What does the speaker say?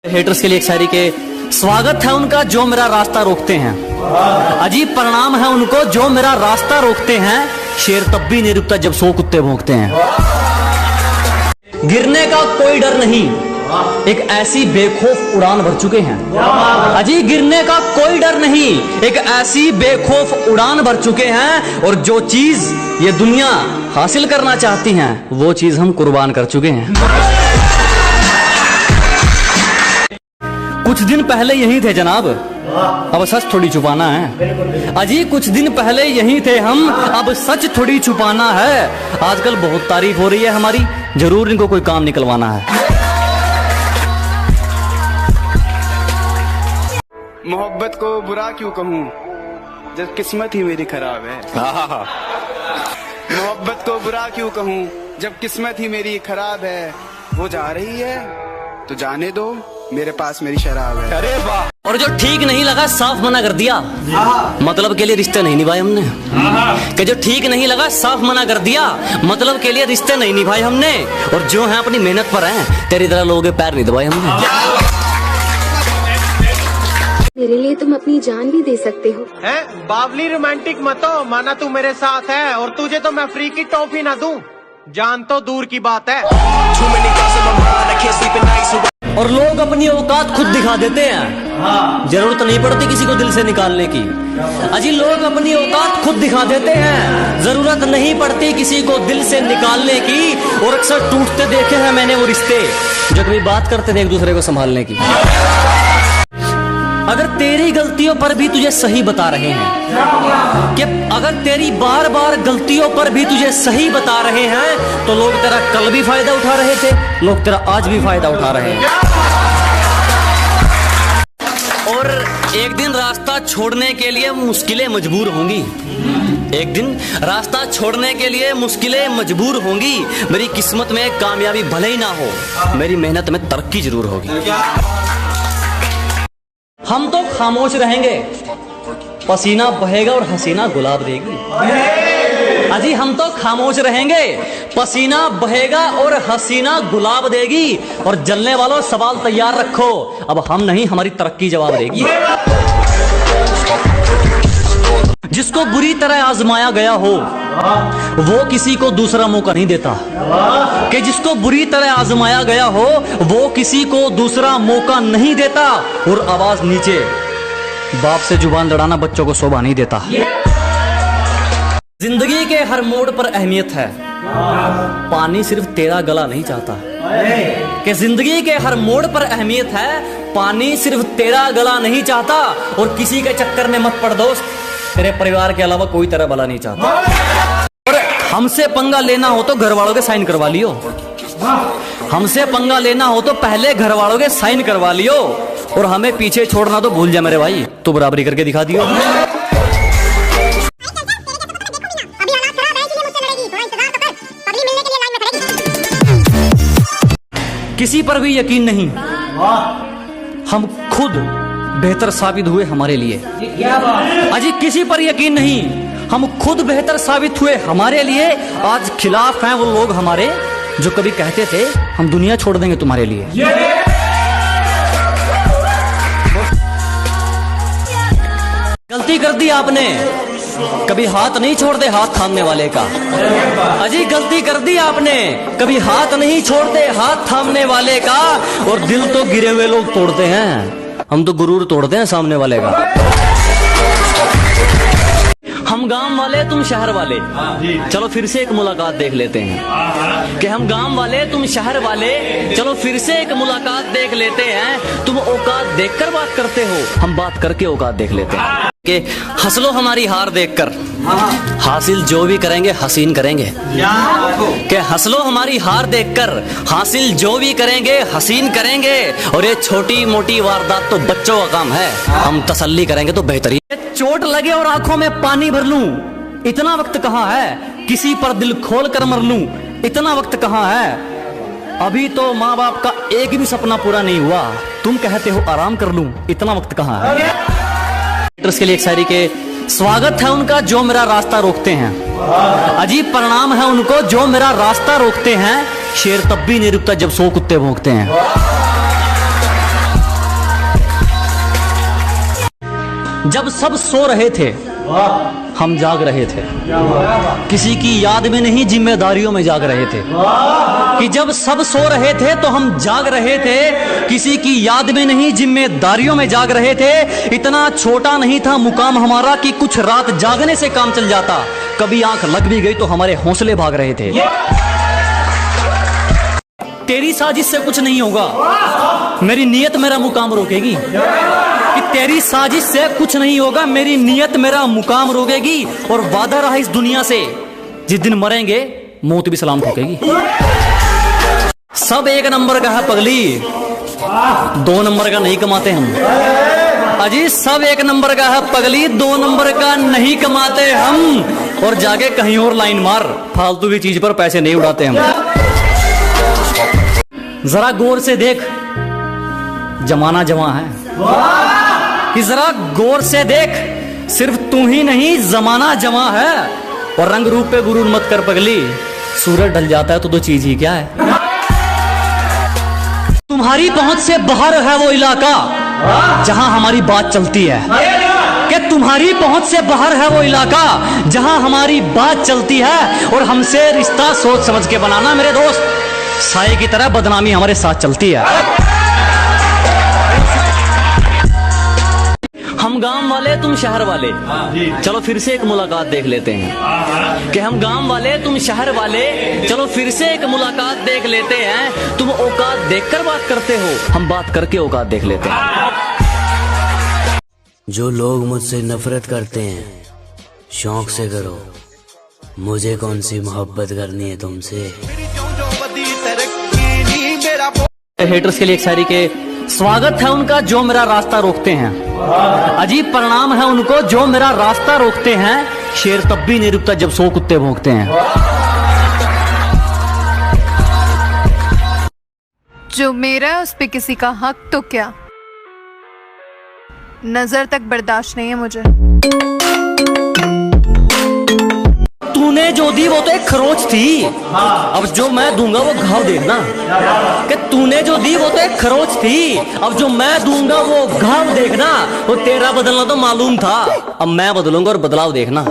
Haters के लिए एक शायरी के स्वागत है उनका जो मेरा रास्ता रोकते हैं, अजीब परिणाम है उनको जो मेरा रास्ता रोकते हैं, शेर तब भी नहीं रुकता जब 100 कुत्ते भौंकते हैं। गिरने का कोई डर नहीं, एक ऐसी बेखौफ उड़ान भर चुके हैं। अजी गिरने का कोई डर नहीं, एक ऐसी बेखौफ उड़ान भर चुके हैं, और जो चीज ये दुनिया हासिल करना चाहती हैं वो चीज हम कुर्बान कर चुके हैं। कुछ दिन पहले यही थे जनाब, अब सच थोड़ी छुपाना है। अजी कुछ दिन पहले यही थे हम, अब सच थोड़ी छुपाना है। आजकल बहुत तारीफ हो रही है हमारी, जरूर इनको कोई काम निकलवाना है। मोहब्बत को बुरा क्यों कहूँ जब किस्मत ही मेरी खराब है। मोहब्बत को बुरा क्यों कहूँ जब किस्मत ही मेरी खराब है। वो जा रही है तो जाने दो, मेरे पास मेरी शराब है। अरे वाह। और जो ठीक नहीं लगा साफ मना कर दिया, मतलब के लिए रिश्ते नहीं निभाए हमने। कि जो ठीक नहीं लगा साफ मना कर दिया, मतलब के लिए रिश्ते नहीं निभाए हमने। और जो है अपनी मेहनत पर हैं, तेरी तरह लोगों के पैर नहीं दबाए हमने। मेरे लिए तुम अपनी जान भी दे सकते हो। है बावली रोमांटिक मत हो, माना तू मेरे साथ है और तुझे तो मैं फ्री की टॉफी ना दूं, जान तो दूर की बात है। और लोग अपनी औकात खुद दिखा देते हैं, जरूरत नहीं पड़ती किसी को दिल से निकालने की। अजी लोग अपनी औकात खुद दिखा देते हैं, जरूरत नहीं पड़ती किसी को दिल से निकालने की। और अक्सर टूटते देखे हैं मैंने वो रिश्ते जो कभी बात करते थे एक दूसरे को संभालने की। अगर तेरी गलतियों पर भी तुझे सही बता रहे हैं, कि अगर तेरी बार बार गलतियों पर भी तुझे सही बता रहे हैं, तो लोग तेरा कल भी फायदा उठा रहे थे, लोग तेरा आज भी फायदा उठा रहे हैं। और एक दिन रास्ता छोड़ने के लिए मुश्किलें मजबूर होंगी, एक दिन रास्ता छोड़ने के लिए मुश्किलें मजबूर होंगी। मेरी किस्मत में कामयाबी भले ही ना हो, मेरी मेहनत में तरक्की जरूर होगी। हम तो खामोश रहेंगे, पसीना बहेगा और हसीना गुलाब देगी। अजी हम तो खामोश रहेंगे, पसीना बहेगा और हसीना गुलाब देगी। और जलने वालों सवाल तैयार रखो, अब हम नहीं हमारी तरक्की जवाब देगी। जिसको बुरी तरह आजमाया गया हो वो किसी को दूसरा मौका नहीं देता, कि जिसको बुरी तरह आजमाया गया हो वो किसी को दूसरा मौका नहीं देता। और आवाज नीचे, बाप से जुबान लड़ाना बच्चों को शोभा नहीं देता। जिंदगी के हर मोड़ पर अहमियत है, पानी सिर्फ तेरा गला नहीं चाहता। कि जिंदगी के हर मोड़ पर अहमियत है, पानी सिर्फ तेरा गला नहीं चाहता। और किसी के चक्कर में मत पड़ दोस्त, तेरे परिवार के अलावा कोई तेरा भला नहीं चाहता। और हमसे पंगा लेना हो तो घर वालों के साइन करवा लियो, हमसे पंगा लेना हो तो पहले घर वालों के साइन करवा लियो। और हमें पीछे छोड़ना तो भूल जा मेरे भाई, तू बराबरी करके दिखा दियो। किसी पर भी यकीन नहीं, हम खुद बेहतर साबित हुए हमारे लिए। अजी किसी पर यकीन नहीं, हम खुद बेहतर साबित हुए हमारे लिए। आज खिलाफ हैं वो लोग हमारे जो कभी कहते थे हम दुनिया छोड़ देंगे तुम्हारे लिए। गलती कर दी आपने, कभी हाथ नहीं छोड़ते हाथ थामने वाले का। अजी गलती कर दी आपने, कभी हाथ नहीं छोड़ते हाथ थामने वाले का। और दिल तो गिरे हुए लोग तोड़ते हैं, हम तो गुरूर तोड़ते हैं सामने वाले का। हम गांव वाले तुम शहर वाले, चलो फिर से एक मुलाकात देख लेते हैं। कि हम गांव वाले तुम शहर वाले, चलो फिर से एक मुलाकात देख लेते हैं। तुम औकात देखकर बात करते हो, हम बात करके औकात देख लेते हैं। कि हंस लो हमारी हार देखकर, हासिल जो भी करेंगे हसीन करेंगे। कि हंस लो हमारी हार देखकर, हासिल जो भी करेंगे हसीन करेंगे। और ये छोटी मोटी वारदात तो बच्चों का काम है, हम तसल्ली करेंगे तो बेहतरीन। चोट लगे और आंखों में पानी भर लूं, इतना वक्त कहाँ है। किसी पर दिल खोल कर मर लूं, इतना वक्त कहाँ है। अभी तो माँ बाप का एक भी सपना पूरा नहीं हुआ, तुम कहते हो आराम कर लूं, इतना वक्त कहाँ है। के लिए एक शायरी के स्वागत है उनका जो मेरा रास्ता रोकते हैं, अजीब परिणाम है उनको जो मेरा रास्ता रोकते हैं। शेर तब भी नहीं रुकता जब 100 कुत्ते भौंकते हैं। जब सब सो रहे थे हम जाग रहे थे, किसी की याद में नहीं जिम्मेदारियों में जाग रहे थे। कि जब सब सो रहे थे तो हम जाग रहे थे, किसी की याद में नहीं जिम्मेदारियों में जाग रहे थे। इतना छोटा नहीं था मुकाम हमारा कि कुछ रात जागने से काम चल जाता। कभी आंख लग भी गई तो हमारे हौसले भाग रहे थे। तेरी साजिश से कुछ नहीं होगा, मेरी नीयत मेरा मुकाम रोकेगी। कि तेरी साजिश से कुछ नहीं होगा, मेरी नीयत मेरा मुकाम रोकेगी। और वादा रहा इस दुनिया से, जिस दिन मरेंगे मौत भी सलाम ठोकेगी। सब एक नंबर का है पगली, 2 नंबर का नहीं कमाते हम। अजी सब एक नंबर का है पगली, 2 नंबर का नहीं कमाते हम। और जाके कहीं और लाइन मार, फालतू की चीज पर पैसे नहीं उड़ाते हम। जरा गौर से देख, जमाना जवां है। कि जरा गौर से देख, सिर्फ तू ही नहीं जमाना जवां है। और रंग रूप पे गुरूर मत कर पगली, सूरज ढल जाता है तो 2 चीज ही क्या है। तुम्हारी पहुंच से बाहर है वो इलाका जहां हमारी बात चलती है। कि तुम्हारी पहुंच से बाहर है वो इलाका जहां हमारी बात चलती है। और हमसे रिश्ता सोच समझ के बनाना मेरे दोस्त, साये की तरह बदनामी हमारे साथ चलती है। हम गांव वाले तुम शहर वाले, चलो फिर से एक मुलाकात देख लेते हैं। कि हम गांव वाले तुम शहर वाले, चलो फिर से एक मुलाकात देख लेते हैं। तुम औकात देखकर बात करते हो, हम बात करके औकात देख लेते हैं। जो लोग मुझसे नफरत करते हैं शौक से करो, मुझे कौन सी मोहब्बत करनी है तुमसे। हेटर्स के लिए एक शायरी के स्वागत है उनका जो मेरा रास्ता रोकते हैं। अजीब परिणाम है उनको जो मेरा रास्ता रोकते हैं। शेर तब भी नहीं रुकता जब 100 कुत्ते भौंकते हैं। जो मेरा है उस पे किसी का हक तो क्या, नजर तक बर्दाश्त नहीं है मुझे। तूने जो दी वो तो एक खरोच थी, अब जो मैं दूंगा वो घाव देखना। कि तूने जो दी वो तो एक खरोच थी, अब जो मैं दूंगा वो घाव देखना। वो तेरा बदलना तो मालूम था, अब मैं बदलूंगा और बदलाव देखना।